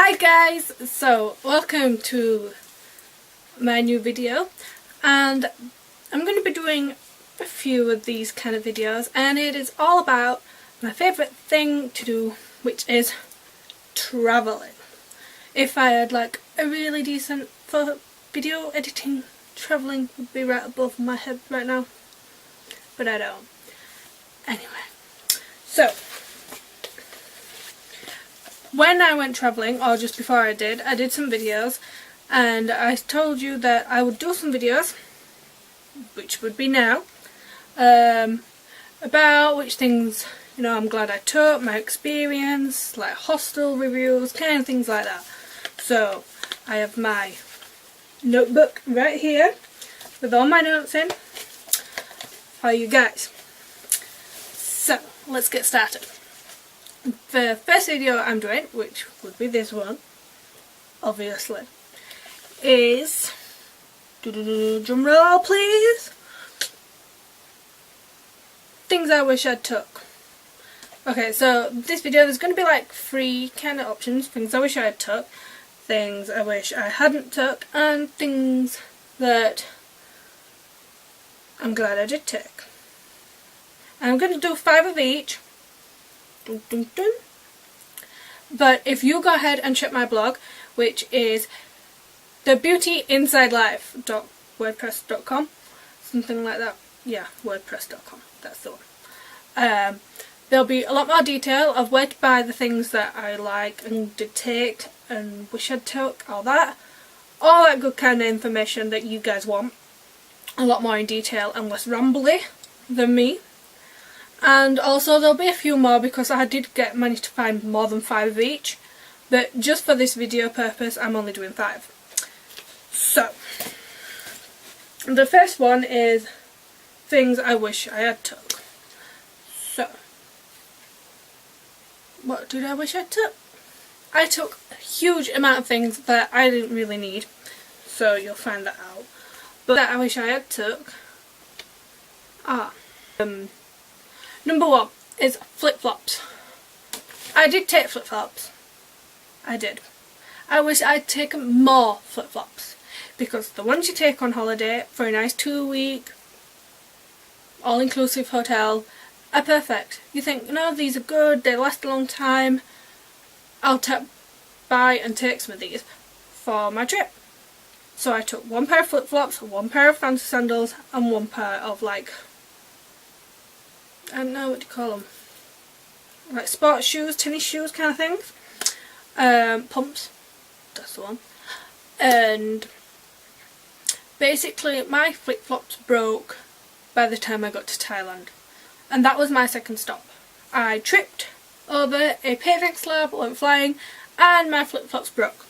Hi guys, so welcome to my new video, and I'm going to be doing a few of these kind of videos, and it is all about my favourite thing to do, which is travelling. If I had like a really decent video editing, travelling would be right above my head right now, but I don't. Anyway, so when I went travelling, or just before I did some videos, and I told you that I would do some videos, which would be now, about which things, you know, I'm glad I took, my experience, like hostel reviews, kind of things like that. So, I have my notebook right here, with all my notes in, for you guys. So, let's get started. The first video I'm doing, which would be this one, obviously, is, drum roll please, things I wish I'd took. Okay, so this video there's going to be like three kind of options: things I wish I had took, things I wish I hadn't took, and things that I'm glad I did take. And I'm going to do 5 of each. Dun, dun, dun. But if you go ahead and check my blog, which is thebeautyinsidelife.wordpress.com, something like that. Yeah, wordpress.com, that's the one. There'll be a lot more detail of where to buy the things that I like and did take and wish I'd took, all that good kind of information that you guys want. A lot more in detail and less rambly than me. And also there'll be a few more because I did manage to find more than 5 of each, but just for this video purpose I'm only doing 5. So, the first one is things I wish I had took. So, what did I wish I took? I took a huge amount of things that I didn't really need, so you'll find that out. But that I wish I had took are number 1 is flip-flops. I did take flip-flops. I did. I wish I'd taken more flip-flops, because the ones you take on holiday for a nice 2-week all-inclusive hotel are perfect. You think, you know, these are good, they last a long time, I'll buy and take some of these for my trip. So I took 1 pair of flip-flops, 1 pair of fancy sandals, and 1 pair of like, I don't know what to call them, like sports shoes, tennis shoes kind of things. Pumps, that's the one. And basically my flip-flops broke by the time I got to Thailand, and that was my second stop. I tripped over a paving slab, went flying, and my flip-flops broke.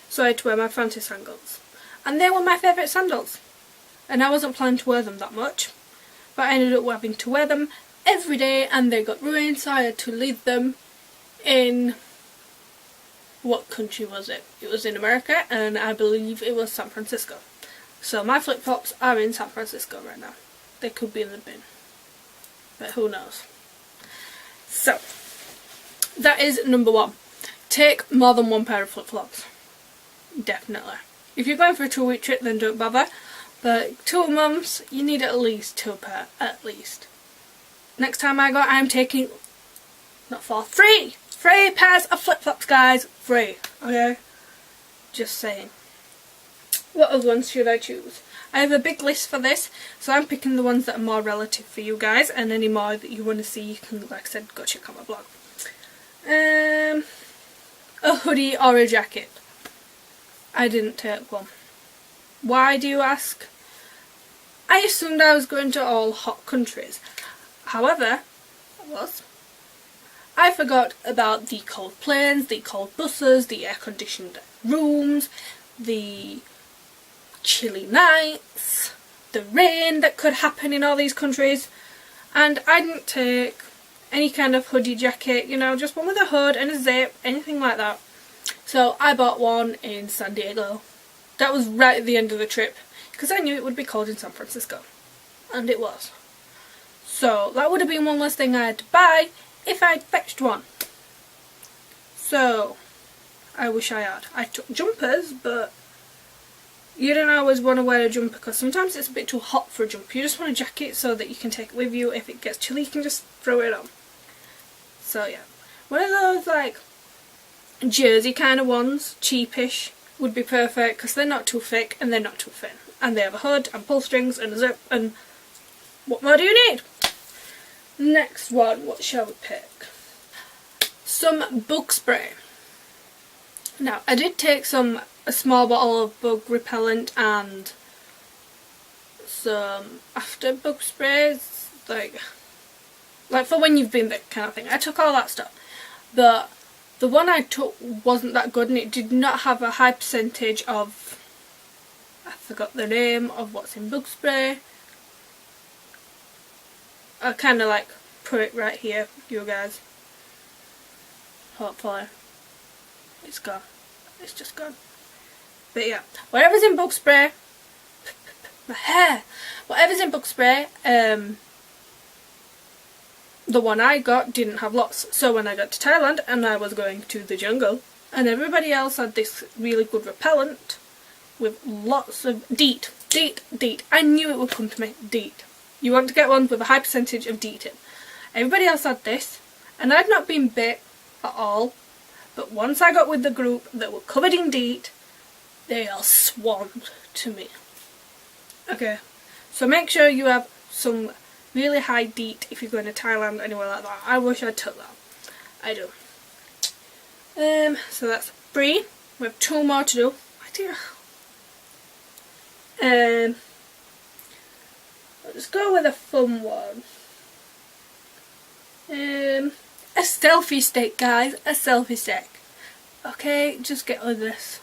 So I had to wear my fancy sandals, and they were my favourite sandals, and I wasn't planning to wear them that much. But I ended up having to wear them every day and they got ruined, so I had to leave them in, what country was it? It was in America, and I believe it was San Francisco. So my flip-flops are in San Francisco right now. They could be in the bin, but who knows. So, that is number 1. Take more than 1 pair of flip-flops. Definitely. If you're going for a 2-week trip, then don't bother. But 2 months, you need at least 2 pair, at least. Next time I go, I'm taking, not 4, 3! 3 pairs of flip-flops, guys! 3, okay? Just saying. What other ones should I choose? I have a big list for this, so I'm picking the ones that are more relative for you guys, and any more that you want to see, you can, like I said, go check out my blog. A hoodie or a jacket. I didn't take one. Why, do you ask? I assumed I was going to all hot countries. However, I forgot about the cold planes, the cold buses, the air-conditioned rooms, the chilly nights, the rain that could happen in all these countries, and I didn't take any kind of hoodie jacket, you know, just one with a hood and a zip, anything like that. So I bought one in San Diego. That was right at the end of the trip, because I knew it would be cold in San Francisco, and it was. So that would have been one less thing I had to buy if I'd fetched one. So I wish I had. I took jumpers, but you don't always want to wear a jumper because sometimes it's a bit too hot for a jumper. You just want a jacket so that you can take it with you. If it gets chilly, you can just throw it on. So yeah, one of those like jersey kind of ones, cheapish, would be perfect because they're not too thick and they're not too thin. And they have a hood and pull strings and a zip, and what more do you need? Next one, what shall we pick? Some bug spray. Now, I did take a small bottle of bug repellent and some after bug sprays, like for when you've been bit kind of thing. I took all that stuff, but the one I took wasn't that good, and it did not have a high percentage of, I forgot the name of what's in bug spray. I'll kind of like put it right here, you guys. Hopefully. It's gone. It's just gone. But yeah, whatever's in bug spray, my hair, whatever's in bug spray, the one I got didn't have lots. So when I got to Thailand and I was going to the jungle, and everybody else had this really good repellent with lots of DEET. I knew it would come to me. DEET. You want to get one with a high percentage of DEET in. Everybody else had this, and I'd not been bit at all, but once I got with the group that were covered in DEET, they all swarmed to me. Okay, so make sure you have some really high DEET if you're going to Thailand, anywhere like that. I wish I took that. I do. So that's 3. We have 2 more to do. Let's go with a fun one. A selfie stick, guys. A selfie stick. Okay, just get with this.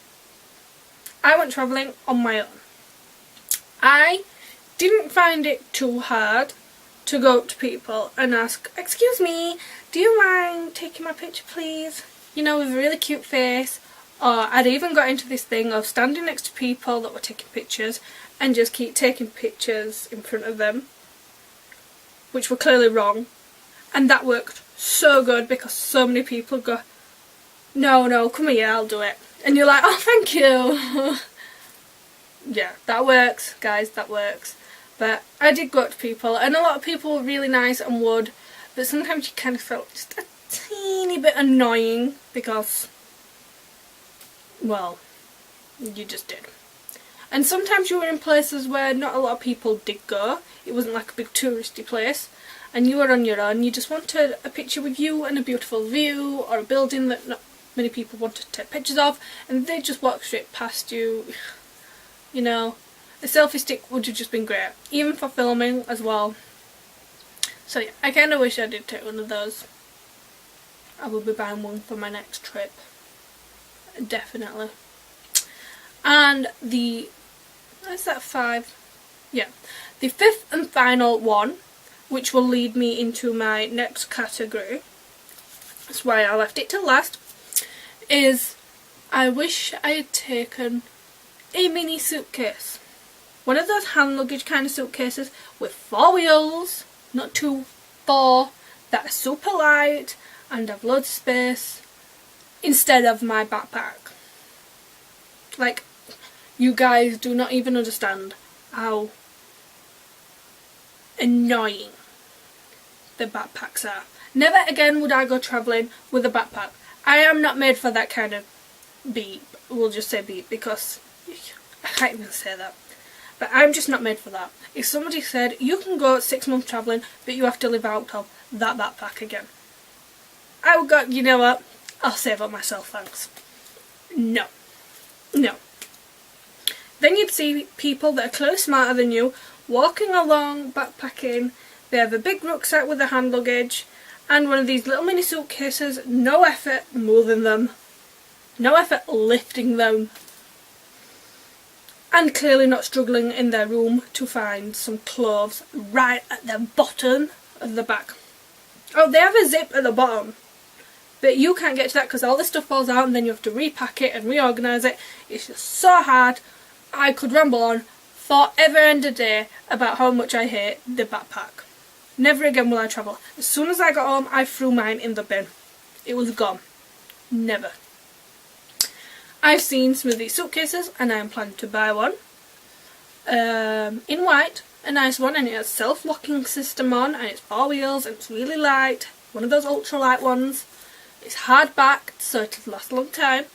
I went travelling on my own. I didn't find it too hard to go up to people and ask, excuse me, do you mind taking my picture please? You know, with a really cute face. Or I'd even got into this thing of standing next to people that were taking pictures and just keep taking pictures in front of them, which were clearly wrong. And that worked so good because so many people go, no, come here, I'll do it. And you're like, oh, thank you. Yeah, that works, guys, that works. But I did go up to people, and a lot of people were really nice and would, but sometimes you kind of felt just a teeny bit annoying because, well, you just did. And sometimes you were in places where not a lot of people did go. It wasn't like a big touristy place, and you were on your own. You just wanted a picture with you and a beautiful view, or a building that not many people wanted to take pictures of, and they just walk straight past you. You know, a selfie stick would have just been great, even for filming as well. So yeah, I kind of wish I did take one of those. I will be buying one for my next trip, definitely. And where's that 5? Yeah, the 5th and final one, which will lead me into my next category, that's why I left it till last, is I wish I had taken a mini suitcase. One of those hand luggage kind of suitcases with 4 wheels, not 2, 4, that are super light and have loads of space, instead of my backpack. Like, you guys do not even understand how annoying the backpacks are. Never again would I go travelling with a backpack. I am not made for that kind of beep. We'll just say beep because I can't even say that. But I'm just not made for that. If somebody said, you can go 6 months travelling, but you have to live out of that backpack again, I would go, you know what, I'll save up myself, thanks. No. No. Then you'd see people that are clearly smarter than you, walking along, backpacking. They have a big rucksack with their hand luggage, and one of these little mini suitcases, no effort moving them, no effort lifting them, and clearly not struggling in their room to find some clothes right at the bottom of the bag. Oh, they have a zip at the bottom, but you can't get to that because all this stuff falls out and then you have to repack it and reorganise it. It's just so hard. I could ramble on forever and a day about how much I hate the backpack. Never again will I travel. As soon as I got home, I threw mine in the bin. It was gone. Never. I've seen some of these suitcases and I'm planning to buy one in white, a nice one, and it has self-locking system on, and it's 4 wheels and it's really light, one of those ultra light ones. It's hard backed so it'll last a long time,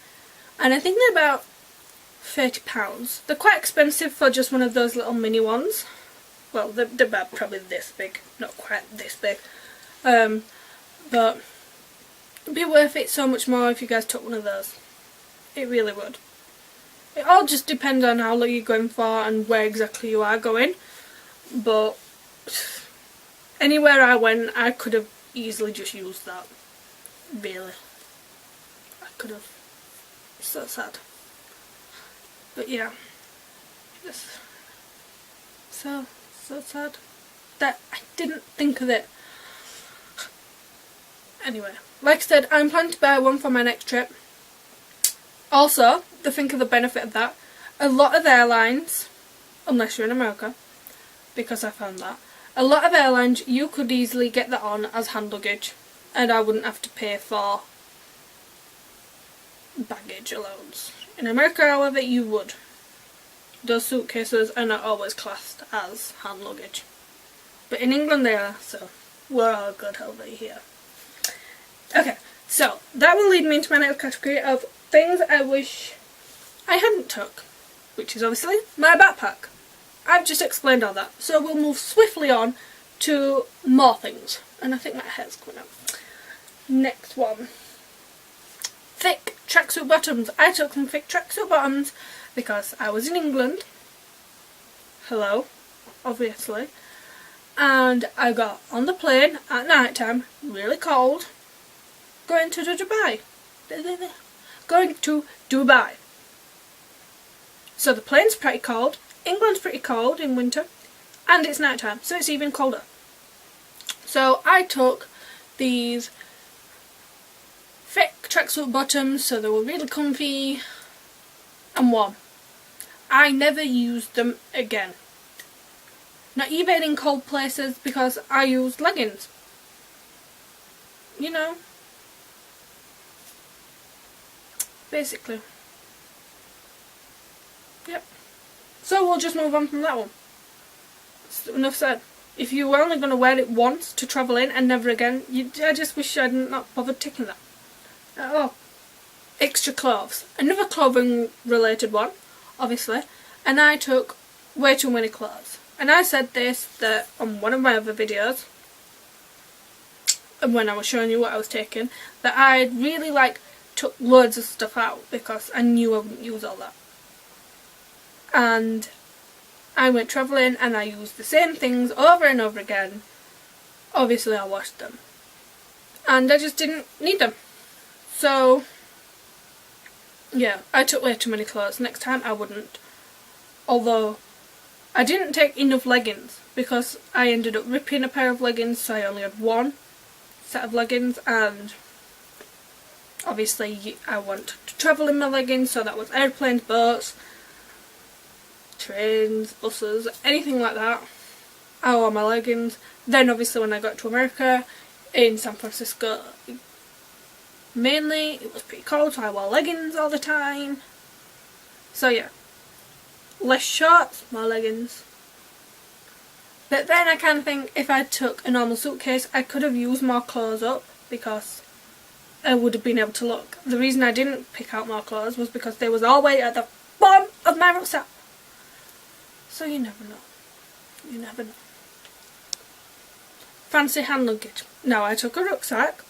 and I think they're about £30. They're quite expensive for just one of those little mini ones. Well, they're about probably this big, not quite this big, but it'd be worth it so much more if you guys took one of those. It really would. It all just depends on how long you're going for and where exactly you are going, but anywhere I went I could have easily just used that. Really. I could have. So sad. But yeah. Just so sad that I didn't think of it. Anyway, like I said, I'm planning to buy one for my next trip. Also, to think of the benefit of that, a lot of airlines, unless you're in America, because I found that, a lot of airlines you could easily get that on as hand luggage, and I wouldn't have to pay for baggage allowance. In America, however, you would. Those suitcases are not always classed as hand luggage. But in England they are, so we're all good over here. Okay, so that will lead me into my next category of things I wish I hadn't took, which is obviously my backpack. I've just explained all that, so we'll move swiftly on to more things. And I think my hair's coming out. Next one. Thick tracksuit bottoms. I took some thick tracksuit bottoms because I was in England. Hello, obviously. And I got on the plane at night time, really cold, going to Dubai. Going to Dubai. So the plane's pretty cold, England's pretty cold in winter, and it's night time, so it's even colder. So I took these thick tracksuit bottoms, so they were really comfy and warm. I never used them again. Not even in cold places, because I used leggings. You know. Basically. Yep. So we'll just move on from that one. Enough said. If you were only going to wear it once to travel in and never again, I just wish I'd not bothered taking that. Oh. Extra clothes. Another clothing related one, obviously. And I took way too many clothes. And I said this on one of my other videos, and when I was showing you what I was taking, that I really took loads of stuff out because I knew I wouldn't use all that. And I went travelling and I used the same things over and over again. Obviously I washed them. And I just didn't need them. So, yeah, I took way too many clothes. Next time I wouldn't. Although, I didn't take enough leggings because I ended up ripping a pair of leggings, so I only had one set of leggings, and obviously I want to travel in my leggings, so that was airplanes, boats, trains, buses, anything like that. I wore my leggings. Then obviously when I got to America, in San Francisco mainly, it was pretty cold, so I wore leggings all the time. So yeah, less shorts, more leggings. But then I kind of think if I took a normal suitcase, I could have used more clothes up because I would have been able to look. The reason I didn't pick out more clothes was because they was all the way at the bottom of my rucksack. So you never know. You never know. Fancy hand luggage. Now I took a rucksack,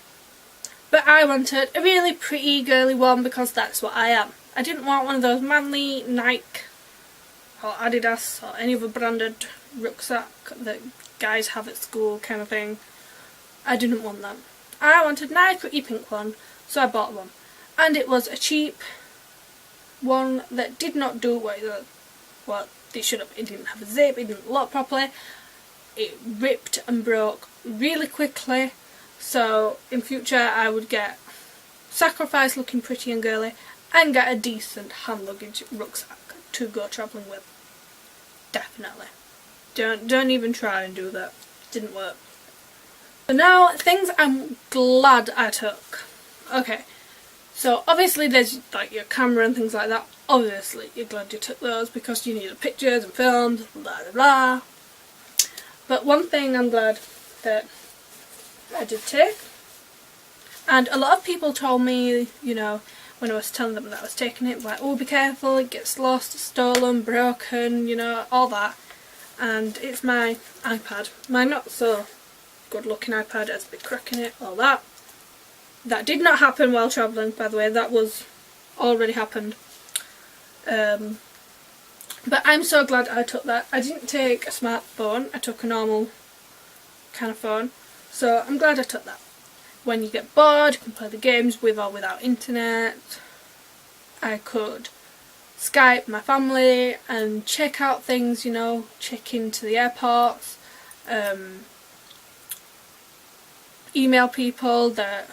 but I wanted a really pretty girly one because that's what I am. I didn't want one of those manly Nike or Adidas or any other branded rucksack that guys have at school kind of thing. I didn't want that. I wanted a nice pretty pink one, so I bought one. And it was a cheap one that did not do what it should have. It didn't have a zip, it didn't lock properly, it ripped and broke really quickly. So in future I would sacrifice looking pretty and girly and get a decent hand luggage rucksack to go travelling with. Definitely. Don't even try and do that. It didn't work. So now, things I'm glad I took. Okay, So obviously there's like your camera and things like that. Obviously you're glad you took those because you needed pictures and films, blah blah blah. But one thing I'm glad that I did take, and a lot of people told me, you know, when I was telling them that I was taking it, like, oh, be careful, it gets lost, stolen, broken, you know, all that. And it's my iPad, my not so good looking iPad has been cracking it, all that. That did not happen while travelling, by the way, that was already happened. But I'm so glad I took that. I didn't take a smartphone, I took a normal kind of phone, so I'm glad I took that. When you get bored, you can play the games with or without internet. I could Skype my family and check out things, you know, check into the airports, email people that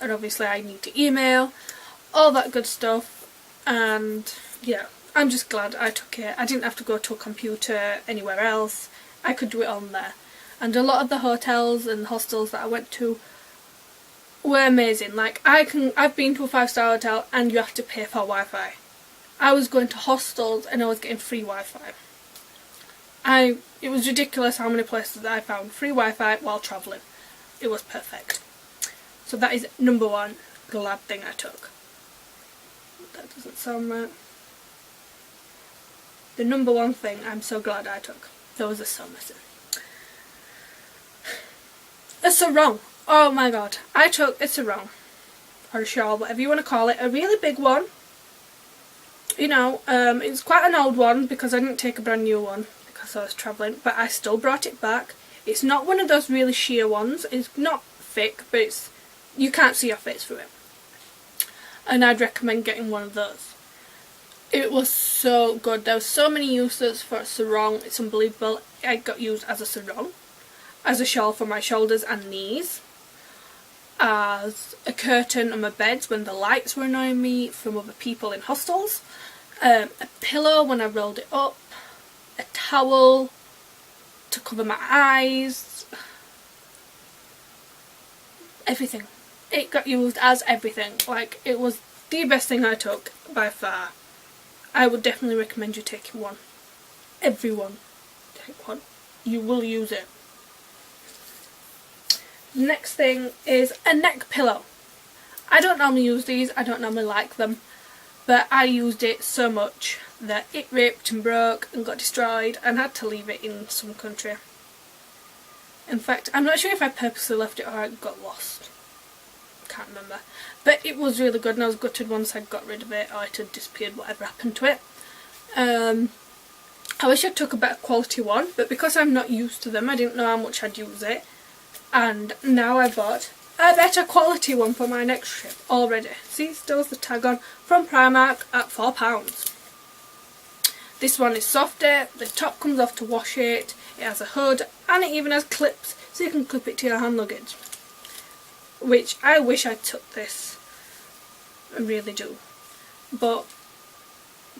obviously I need to email, all that good stuff. And yeah, I'm just glad I took it. I didn't have to go to a computer anywhere else. I could do it on there. And a lot of the hotels and hostels that I went to were amazing. Like, I've been to a 5-star hotel and you have to pay for Wi-Fi. I was going to hostels and I was getting free Wi-Fi. It was ridiculous how many places that I found free Wi-Fi while travelling. It was perfect. So that is number one glad thing I took. That doesn't sound right. The number one thing I'm so glad I took. Those are so missing. A sarong. Oh my god. I took a sarong. Or a shawl, whatever you want to call it. A really big one. You know, it's quite an old one because I didn't take a brand new one because I was travelling. But I still brought it back. It's not one of those really sheer ones. It's not thick, but it's, you can't see your face through it. And I'd recommend getting one of those. It was so good. There were so many uses for a sarong. It's unbelievable. It got used as a sarong, as a shawl for my shoulders and knees, as a curtain on my beds when the lights were annoying me from other people in hostels, a pillow when I rolled it up, a towel to cover my eyes, everything. It got used as everything. Like, it was the best thing I took by far. I would definitely recommend you taking one. Everyone take one. You will use it. Next thing is a neck pillow. I don't normally use these, I don't normally like them, but I used it so much that it ripped and broke and got destroyed and had to leave it in some country. In fact, I'm not sure if I purposely left it or it got lost. Can't remember. But it was really good and I was gutted once I got rid of it or it had disappeared, whatever happened to it. I wish I took a better quality one, but because I'm not used to them, I didn't know how much I'd use it. And now I bought a better quality one for my next trip already. See, still has the tag on, from Primark at £4. This one is softer, the top comes off to wash it, it has a hood, and it even has clips so you can clip it to your hand luggage. Which I wish I took this. I really do. But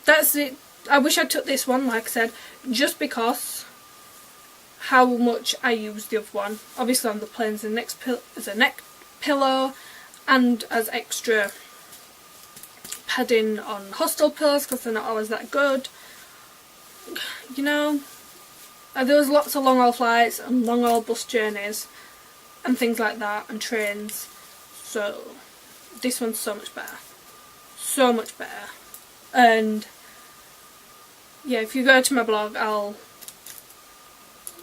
that's it. I wish I took this one, like I said, just because how much I use the other one. Obviously on the plane as a neck pillow and as extra padding on hostel pillows because they're not always that good. You know, there was lots of long haul flights and long haul bus journeys and things like that and trains, so this one's so much better. So much better. And yeah, if you go to my blog I'll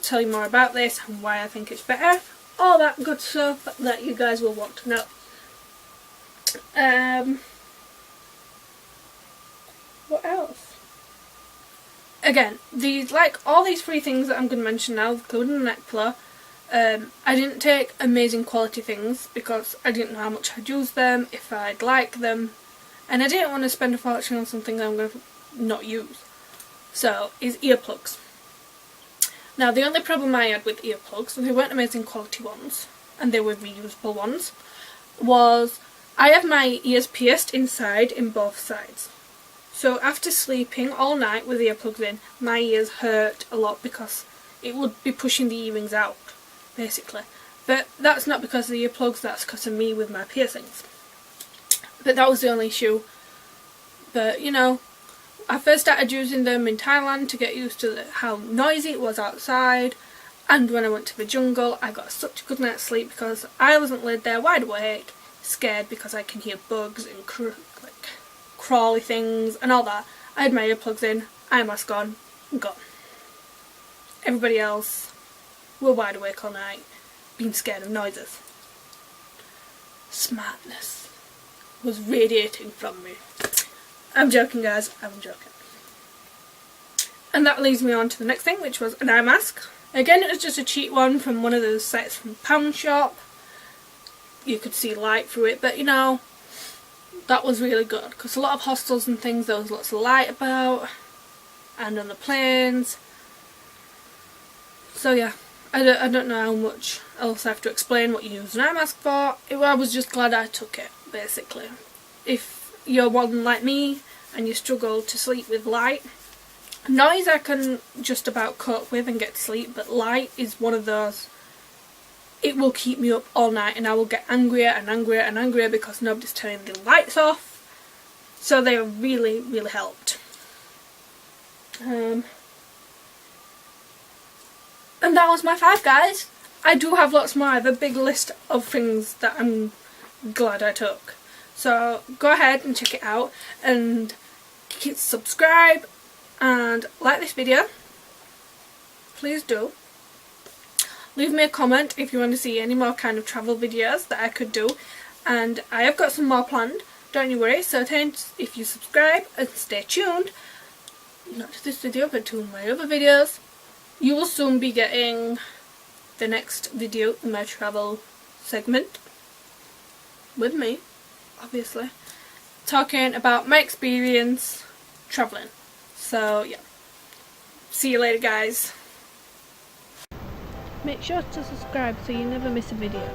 tell you more about this and why I think it's better. All that good stuff that you guys will want to know. What else? Again, these, like all these three things that I'm going to mention now, including the neck pillow, I didn't take amazing quality things because I didn't know how much I'd use them, if I'd like them, and I didn't want to spend a fortune on something that I'm going to not use. So, is earplugs. Now, the only problem I had with earplugs, and they weren't amazing quality ones, and they were reusable ones, was I have my ears pierced inside in both sides. So after sleeping all night with earplugs in, my ears hurt a lot because it would be pushing the earrings out, basically. But that's not because of the earplugs, that's because of me with my piercings. But but that was the only issue. But you know, I first started using them in Thailand to get used to how noisy it was outside, and when I went to the jungle I got such a good night's sleep because I wasn't laid there wide awake, scared because I can hear bugs and like crawly things and all that. I had my earplugs in, eye mask on, and gone. Everybody else were wide awake all night, being scared of noises. Smartness was radiating from me. I'm joking, guys, I'm joking. And that leads me on to the next thing, which was an eye mask. Again, it was just a cheap one from one of those sets from Pound Shop. You could see light through it, but you know, that was really good because a lot of hostels and things there was lots of light about, and on the planes. So yeah, I don't know how much else I have to explain what you use an eye mask for. I was just glad I took it, basically. If you're one like me and you struggle to sleep with light, noise I can just about cope with and get to sleep, but light is one of those, it will keep me up all night and I will get angrier and angrier and angrier because nobody's turning the lights off. So they really, really helped. And that was my 5, guys. I do have lots more. I have a big list of things that I'm glad I took. So go ahead and check it out and subscribe and like this video. Please do. Leave me a comment if you want to see any more kind of travel videos that I could do, and I have got some more planned, don't you worry. So if you subscribe and stay tuned, not to this video but to my other videos, you will soon be getting the next video in my travel segment with me, obviously, talking about my experience travelling. So yeah, see you later, guys. Make sure to subscribe so you never miss a video.